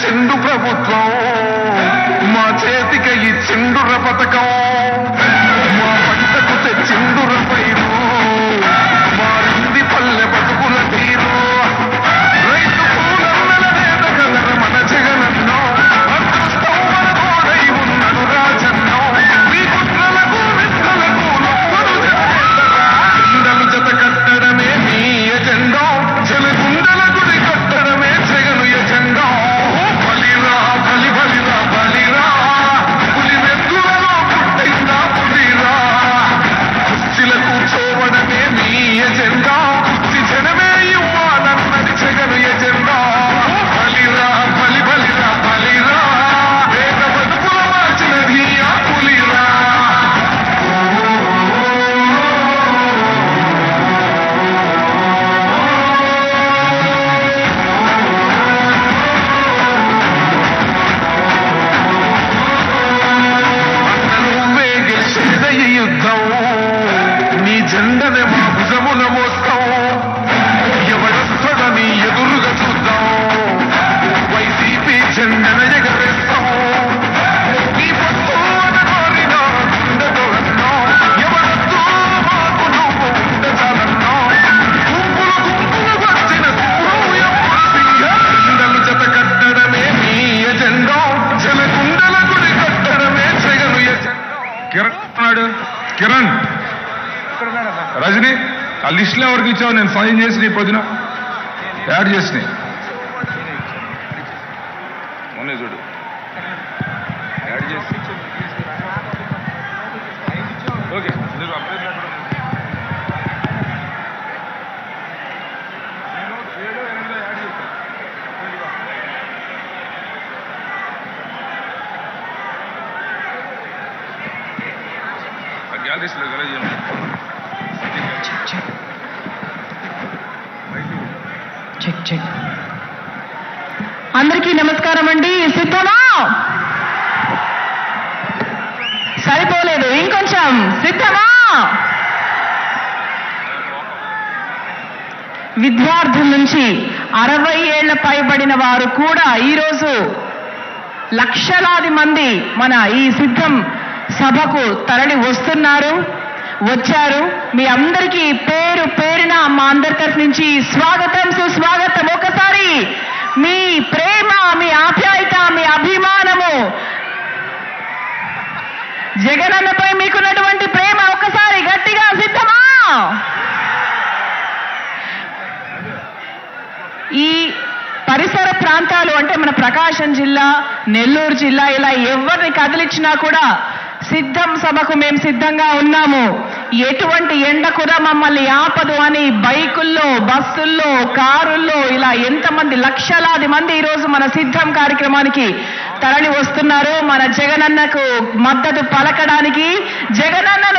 తెచ్చిండు ప్రభుత్వం, మా చేతిక ఇచ్చిండుర పథకం, మా పంటకు తెచ్చిండుర పైరు, మారింది పల్లె బతుకుల తీరు. రైతు పూలన్నల వేదగలర మన జగనన్నో, అదృష్టం మన తోడై ఉన్నడు రాజన్నో. మీ కుట్రలకు విత్తలకు నొప్పులు జెండలు జత కట్టడమే మీ ఎజెండా, చెలగుండల గుడి కట్టడమే జగను ఎజెండా. బలిరా బలి బలిరా బలిరా, పులి వెందులలో పుట్టిందా పులిరా. కుర్చీల కూర్చోవడమే మీ ఎజెండా, కుర్చీ జనమే ఇవ్వాలన్నది జగను ఎజెండా. బలిరా బలి బలిరా బలిరా, వేద బతుకుల మార్చినది ఆ పులిరా. నువ్వే గెలిచేదే ఈ యుద్ధం, నీ జెండనే మా భుజమున మోస్తాం. ఎవడొస్తాడని ఎదురుగా చూద్దాం, వైసీపీ జెండన ఎగరేస్తాం. నీ పొత్తు అనగోరినా గుండెతో అన్నాం, ఎవడొద్దు మాకు నువ్వు ఉంటే చాలన్నాం. గుంపులు గుంపులు వచ్చిన జెండలు జత కట్టడమే మీ ఎజెండా, జలగుండల గుడి కట్టడమే జగను ఎజెండా. కిరణ్ రజనీ, ఆ లిస్టులో ఎవరికి ఇచ్చావు? నేను సైన్ చేసి నీ పొద్దున యాడ్ చేసినాయి మొన్నే చూడు, యాడ్ చేసి ఓకే. మీరు అప్లై గ్యాలరీస్ చెక్ చెక్. అందరికీ నమస్కారం అండి. సిద్ధమా? సరిపోలేదు, ఇంకొంచెం. సిద్ధమా? విద్యార్థుల నుంచి 60 ఏళ్ల పైబడిన వారు కూడా ఈరోజు లక్షలాది మంది మన ఈ సిద్ధం సభకు తరలి వచ్చారు. మీ అందరికీ పేరు పేరున మా అందరి తరఫు నుంచి స్వాగతం, సుస్వాగతం. ఒకసారి మీ ప్రేమ, మీ ఆప్యాయత, మీ అభిమానము, జగనన్నపై మీకున్నటువంటి ప్రేమ ఒకసారి గట్టిగా సిద్ధమా? ఈ పరిసర ప్రాంతాలు అంటే మన ప్రకాశం జిల్లా, నెల్లూరు జిల్లా, ఇలా ఎవరిని కదిలించినా కూడా సిద్ధం సభకు మేము సిద్ధంగా ఉన్నాము. ఎటువంటి ఎండ కూడా మమ్మల్ని ఆపదు అని బైకుల్లో, బస్సుల్లో, కారుల్లో ఇలా ఎంతమంది, లక్షలాది మంది ఈరోజు మన సిద్ధం కార్యక్రమానికి తరలి వస్తున్నారు. మన జగనన్నకు మద్దతు పలకడానికి, జగనన్నను